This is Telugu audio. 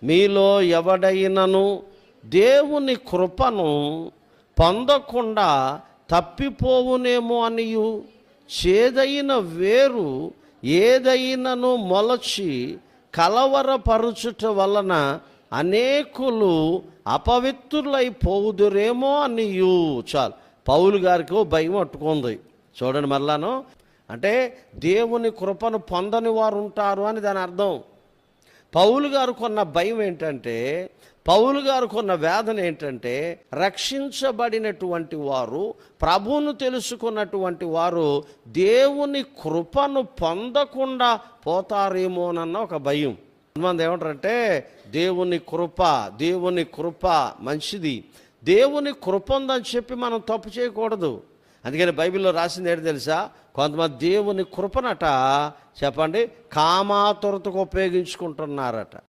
మీలో ఎవడైనను దేవుని కృపను పొందకుండా తప్పిపోవునేమో అనియు, చేదైన వేరు ఏదైనను మొలచి కలవరపరుచుట వలన అనేకులు అపవిత్రులైపోదురేమో అనియు. చాలు, పౌలు గారికి భయం అట్టుకుంది. చూడండి మరలాను, అంటే దేవుని కృపను పొందని వారు ఉంటారు అని దాని అర్థం. పౌలు గారు కొన్న భయం ఏంటంటే, పౌలు గారు కొన్న వేదన ఏంటంటే, రక్షించబడినటువంటి వారు, ప్రభువును తెలుసుకున్నటువంటి వారు దేవుని కృపను పొందకుండా పోతారేమోనన్న ఒక భయం. కొంతమంది ఏమంటారంటే, దేవుని కృప మంచిది, దేవుని కృప ఉందని చెప్పి మనం తప్పు చేయకూడదు. అందుకని బైబిల్లో రాసింది ఏంటి తెలుసా? కొంతమంది దేవుని కృపనట చెప్పండి కామాతురతకు ఉపయోగించుకుంటున్నారట.